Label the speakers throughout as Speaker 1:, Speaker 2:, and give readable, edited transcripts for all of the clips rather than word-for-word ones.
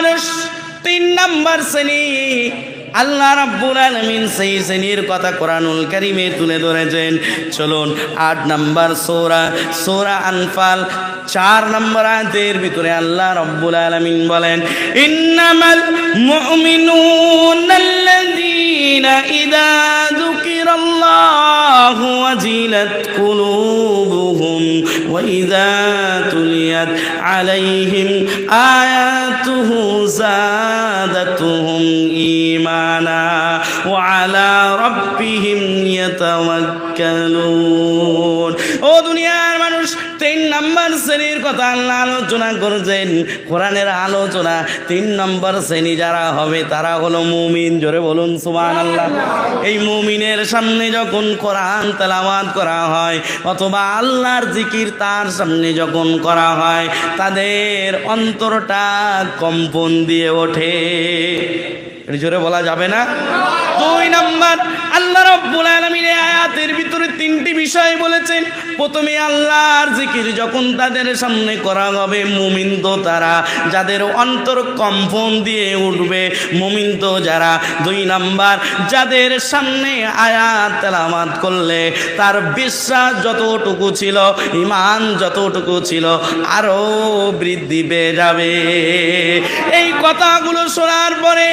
Speaker 1: মানুষ 3 নাম্বার শ্রেণী আল্লাহ রাব্বুল আলামিন সেই শ্রেণীর কথা কোরআনুল কারীমে তুলে ধরেছেন। চলুন 8 নাম্বার সূরা আনফাল 4 নম্বর আয়াতের ভিতরে আল্লাহ রাব্বুল আলামিন বলেন, ইন্নামাল মুমিনুনাল্লাযীনা ইযা যুকিরাল্লাহু ওয়াজিলাত কুলুবুহুম ওয়া ইযা তুলিয়াত আলাইহিম আয়াতুহু যাদাতুহুম ঈমানা ওয়া আলা রাব্বিহিম ইয়াতাওয়াক্কালুন। ও দুনিয়ার মানুষ, 3 নম্বর শ্রেণীর কথা আল্লাহ আলোচনা করেছেন। কোরআনের আলোচনা 3 নম্বর শ্রেণী যারা হবে তারা হলো মুমিন। জোরে বলুন সুবহানাল্লাহ। এই মুমিনের সামনে যখন কোরআন তেলাওয়াত করা হয় অথবা আল্লাহর জিকির তার সামনে যখন করা হয়, তাদের অন্তরটা কম্পন দিয়ে ওঠে। জোরে বলা যাবে না? 2 নম্বর, আল্লাহ রাব্বুল আলামিন এই আয়াতের ভিতরে 3টি বিষয় বলেছেন। প্রথমে আল্লাহর জিকির যখন তাদের সামনে করা হবে, মুমিন তো তারা যাদের অন্তর কম্পন দিয়ে উঠবে, মুমিন তো যারা। 2 নম্বর, যাদের সামনে আয়াত তেলাওয়াত করলে তার বিশ্বাস যতটুকু ছিল, ঈমান যতটুকু ছিল, আরো বৃদ্ধি পেয়ে যাবে। এই কথাগুলো শোনার পরে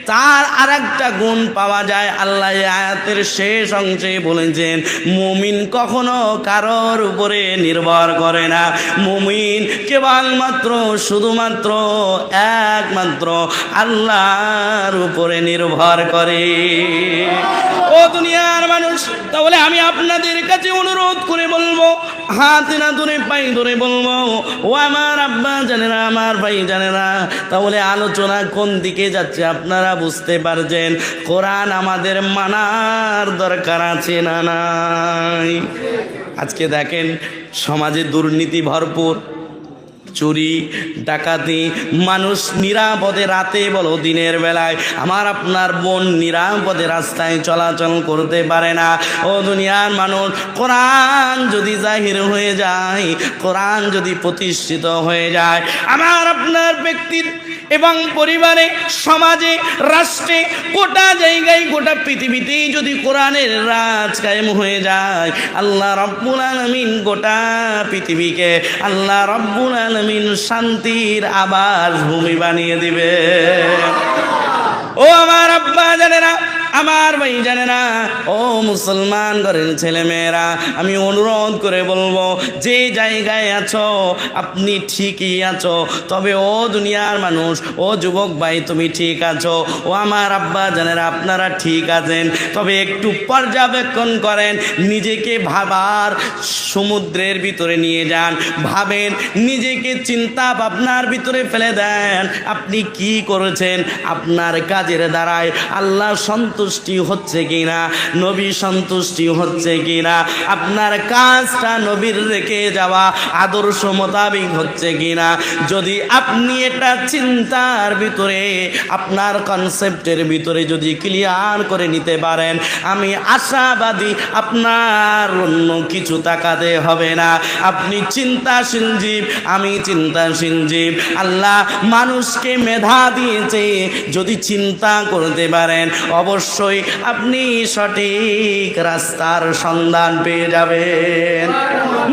Speaker 1: তার আরেকটা গুণ পাওয়া যায়। আল্লাহ আয়াতের শেষ অংশে বলেছেন, মুমিন কখনো কারোর উপরে নির্ভর করে না। মুমিন কেবলমাত্র শুধুমাত্র একমাত্র আল্লাহর উপরে নির্ভর করে। ও দুনিয়ার মানুষ, তাহলে আমি আপনাদের কাছে অনুরোধ করে বলবো, হাত না ধরে পাই ধরে বলবো, ও আমার আব্বা জানেরা, আমার ভাই জানেরা, তাহলে আলোচনা কোন দিকে যাচ্ছে আপনারা বুঝতে পারছেন। কোরআন আমাদের মানার দরকার আছে না নাই? আজকে দেখেন সমাজে দুর্নীতি ভরপুর, চুরি ডাকাতি, মানুষ নিরাপদে রাতে বলো দিনের বেলায় আমার আপনার বোন নিরাপদে রাস্তায় চলাচল করতে পারে না। ও দুনিয়ার মানুষ, কোরআন যদি জাহির হয়ে যায়, কোরআন যদি প্রতিষ্ঠিত হয়ে যায়, আমার আপনার ব্যক্তির এবং পরিবারে, সমাজে, রাষ্ট্রে, গোটা জায়গায়, গোটা পৃথিবীতেই যদি কোরআনের রাজ কায়েম হয়ে যায়, আল্লাহ রাব্বুল আলামিন গোটা পৃথিবীকে আল্লাহ রাব্বুল আলামিন শান্তির আবাস ভূমি বানিয়ে দিবে। ও আমার আব্বা জানেরা, আমার ভাই জানেরা, ও মুসলমান ঘরের ছেলে মেয়েরা, আমি অনুরোধ করে বলবো, যে জায়গায় আছো আপনি ঠিকই আছো, তবে ও দুনিয়ার মানুষ, ও যুবক ভাই তুমি ঠিক আছো, ও আমার আব্বা জানেরা আপনারা ঠিক আছেন, তবে একটু পর্যবেক্ষণ করেন, নিজেকে ভাবার সমুদ্রের ভিতরে নিয়ে যান, ভাবেন, নিজেকে চিন্তা ভাবনার ভিতরে ফেলে দেন, আপনি কি করেছেন, আপনার কাজের দ্বারায় আল্লাহ সন্তুষ্টি হচ্ছে কিনা, নবী সন্তুষ্টি হচ্ছে কিনা, আপনার কাজটা নবীর রেখে যাওয়া আদর্শ মোতাবেক হচ্ছে কিনা। যদি আপনি এটা চিন্তার ভিতরে, আপনার কনসেপ্টের ভিতরে যদি ক্লিয়ার করে নিতে পারেন, আমি আশাবাদী আপনার অন্য কিছু তাকাতে হবে না। আপনি চিন্তাশীল জীব, আমি চিন্তাশীল জীব। আল্লাহ মানুষকে মেধা দিয়েছে, যদি চিন্তা করতে পারেন অবশ্যই আপনি সঠিক রাস্তার সন্ধান পেয়ে যাবেন।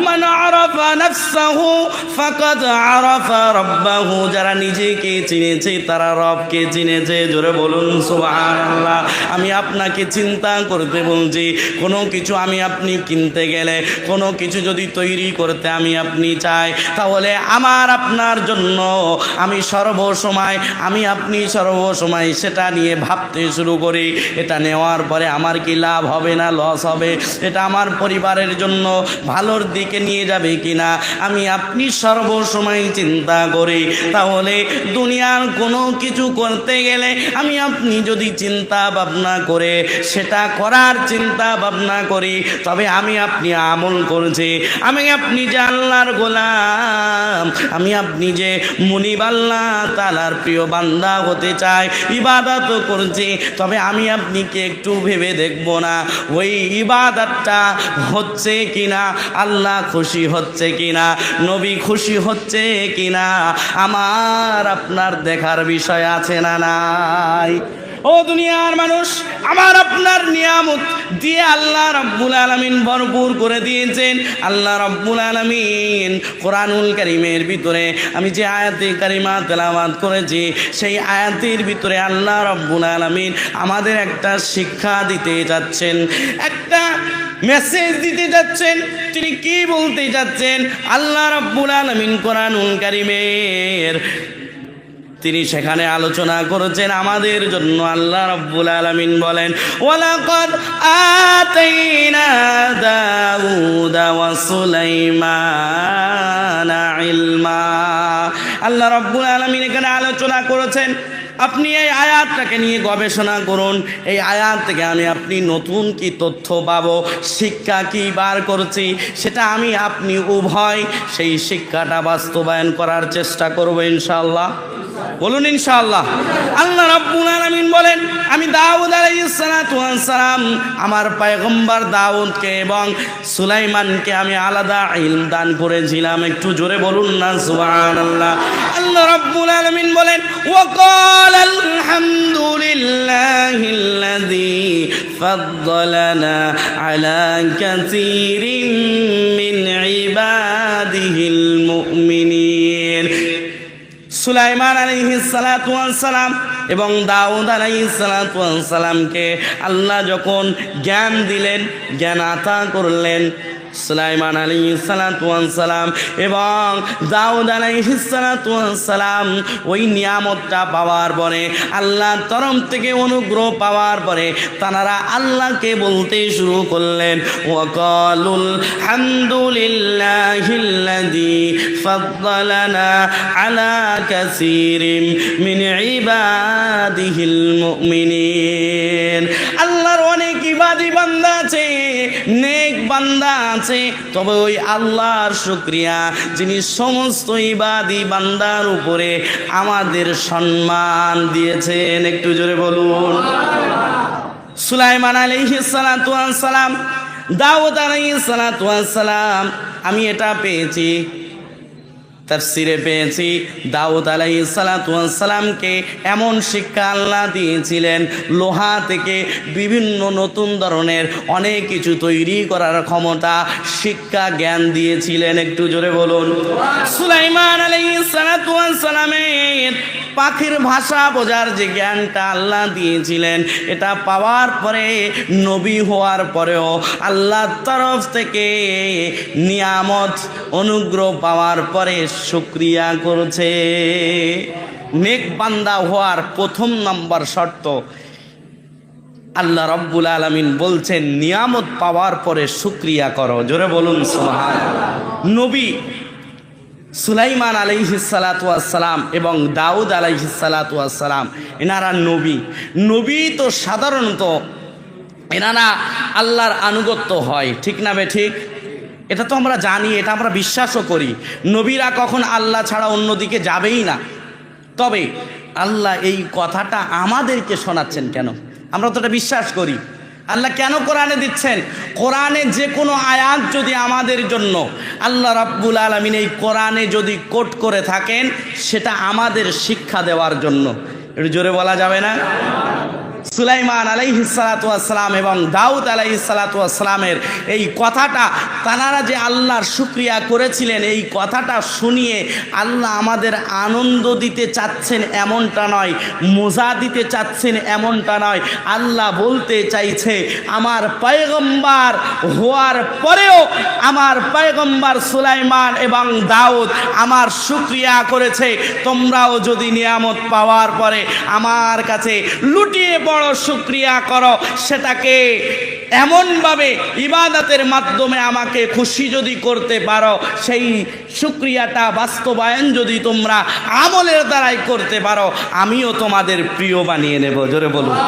Speaker 1: মান আরাফা নাফসাহু ফাকাদ আরাফা রাব্বাহু, যারা নিজেকে চিনেছে তারা রবকে চিনেছে। জোরে বলুন সুবহানাল্লাহ। আমি আপনাকে চিন্তা করতে বলছি, কোনো কিছু আমি আপনি কিনতে গেলে, কোনো কিছু যদি তৈরি করতে আমি আপনি চাই, তাহলে আমার আপনার জন্য আমি আপনি সর্বসময় সেটা নিয়ে ভাবতে শুরু করি, এটা নেওয়ার পরে আমার কি লাভ হবে না লস হবে, এটা আমার পরিবারের জন্য ভালোর দিকে নিয়ে যাবে কিনা, আমি আপনি সর্বসময় চিন্তা করি। তাহলে দুনিয়ার কোনো কিছু করতে গেলে আমি আপনি যদি চিন্তা ভাবনা করে সেটা করার চিন্তা ভাবনা করি, তবে আমি আপনি আমল করছি, আমি আপনি যে আল্লাহর গোলাম, আমি আপনি যে মুনিব আল্লাহ তাআলার প্রিয় বান্দা হতে চাই, ইবাদত করছি, তবে আমি আপনি কি একটু ভেবে দেখবো না ওই ইবাদতটা হচ্ছে কিনা, আল্লাহ খুশি হচ্ছে কিনা, নবী খুশি হচ্ছে কিনা, আমার আপনার দেখার বিষয় আছে না নাই? ও দুনিয়ার মানুষ, আমার আপনার নিয়ামত দিয়ে আল্লাহ রাব্বুল আলামিন ভরপুর করে দিয়েছেন। আল্লাহ রাব্বুল আলামিন কোরআনুল কারীমের ভিতরে আমি যে আয়াতে কারিমা তেলাওয়াত করেছি, সেই আয়াতের ভিতরে আল্লাহ রাব্বুল আলামিন আমাদের একটা শিক্ষা দিতে যাচ্ছেন, একটা মেসেজ দিতে যাচ্ছেন। তিনি কি বলতে যাচ্ছেন? আল্লাহ রাব্বুল আলামিন কোরআনুল কারীমের তিনি সেখানে আলোচনা করেছেন আমাদের জন্য। আল্লাহ রাব্বুল আলামিন বলেন, ওয়ালাকাদ আতাইনা দাউদা ওয়া সুলাইমানা ইলমা। আল্লাহ রাব্বুল আলামিন এখানে আলোচনা করেছেন, আপনি এই আয়াতটাকে নিয়ে গবেষণা করুন। এই আয়াত থেকে আপনি নতুন কি তথ্য পাবো, শিক্ষা কি বার করছি, সেটা আমি আপনি উভয় সেই শিক্ষাটা বাস্তবায়ন করার চেষ্টা করবো ইনশাআল্লাহ। বলুন ইনশাআল্লাহ। আল্লাহ রাব্বুল আলামিন বলেন, আমি দাউদ আলাইহিস সালাতু ওয়াস সালাম, আমার পয়গম্বর দাউদকে এবং সুলাইমানকে আমি আলাদা ইলম দান করেছিলাম। একটু জোরে বলুন না সুবহানাল্লাহ। আল্লাহ রাব্বুল আলামিন বলেন, ওয়া ক্বালা আলহামদুলিল্লাহিল্লাযী ফাদ্দালানা আলা কাসীরিন মিন ইবাদিহিল মুমিনিন। সুলাইমান আলাইহিস সালাতু ওয়াস সালাম এবং দাউদ আলাইহিস সালাতু ওয়াস সালামকে আল্লাহ যখন জ্ঞান দিলেন, জ্ঞান আতা করলেন, সুলাইমান আলাইহিস সালাতু ওয়াস সালাম এবং দাউদ আলাইহিস সালাতু ওয়াস সালাম ওই নিয়ামতটা পাওয়ার পরে, আল্লাহর তরফ থেকে অনুগ্রহ পাওয়ার পরে তারা আল্লাহকে বলতে শুরু করলেন, ওয়া ক্বালুল হামদুলিল্লাহিল্লাযী ফাদ্দালানা আলা কাসীরিন মিন ইবাদিহিল মুমিনিন। আল্লাহর অনেক ইবাদি বান্দা আছে, নেক বান্দা আছে, তবে ওই আল্লাহর শুকরিয়া যিনি সমস্ত ইবাদি বান্দার উপরে আমাদের সম্মান দিয়েছেন। একটু জোরে বলুন। সুলাইমান আলাইহিস সালাতু ওয়াস সালাম, দাউদ আলাইহিস সালাতু ওয়াস সালাম, আমি এটা পেয়েছি, তাফসিরে পেয়েছি, দাউদ আলাইহিস সালাতু ওয়াস সালামকে এমন শিক্ষা আল্লাহ দিয়েছিলেন, লোহা থেকে বিভিন্ন নতুন ধরনের অনেক কিছু তৈরি করার ক্ষমতা, শিক্ষা, জ্ঞান দিয়েছিলেন। একটু জোরে বলুন। সুলাইমান আলাইহিস সালাতু ওয়াস সালামের পাখির ভাষা বোঝার যে জ্ঞানটা আল্লাহ দিয়েছিলেন, এটা পাওয়ার পরে, নবী হওয়ার পরেও আল্লাহর তরফ থেকে নিয়ামত অনুগ্রহ পাওয়ার পরে শুকরিয়া করছে। নেক বান্দা হওয়ার প্রথম নম্বর শর্ত, আল্লাহ রাব্বুল আলামিন বলছেন নিয়ামত পাওয়ার পরে শুকরিয়া করো। জোরে বলুন সুবহানাল্লাহ। নবী সুলাইমান আলাইহিস সালাতু ওয়াস সালাম এবং দাউদ আলাইহিস সালাতু ওয়াস সালাম, এনারা নবী তো সাধারণত এনারা আল্লাহর আনুগত্য হয়, ঠিক না বে ঠিক? এটা তো আমরা জানি, এটা আমরা বিশ্বাসও করি। নবীরা কখন আল্লাহ ছাড়া অন্যদিকে যাবেই না। তবে আল্লাহ এই কথাটা আমাদেরকে শোনাচ্ছেন কেন? আমরা তো এটা বিশ্বাস করি। আল্লাহ কেন কোরআনে দিচ্ছেন? কোরআনে যে কোনো আয়াত যদি আমাদের জন্য আল্লাহ রাব্বুল আলামিন এই কোরআনে যদি কোট করে থাকেন, সেটা আমাদের শিক্ষা দেওয়ার জন্য। একটু জোরে বলা যাবে না? সুলাইমান আলাইহিস সালাতু ওয়াস সালাম এবং দাউদ আলাইহিস সালাতু ওয়াস সালামের এই কথাটা তারা যে আল্লাহর শুকরিয়া করেছিলেন, এই কথাটা শুনিয়ে আল্লাহ আমাদের আনন্দ দিতে চাচ্ছেন এমনটা নয়, মজা দিতে চাচ্ছেন এমনটা নয়। আল্লাহ বলতে চাইছে আমার পয়গম্বর হওয়ার পরেও আমার পয়গম্বর সুলাইমান এবং দাউদ আমার শুকরিয়া করেছে, তোমরাও যদি নিয়ামত পাওয়ার পরে আমার কাছে লুটিয়ে বড় শুকরিয়া করো, সেটাকে এমনভাবে ইবাদতের মাধ্যমে আমাকে খুশি যদি করতে পারো, সেই শুকরিয়াটা বাস্তবায়ন যদি তোমরা আমলের দ্বারাই করতে পারো, আমিও তোমাদের প্রিয় বানিয়ে নেব। জোরে বলুন।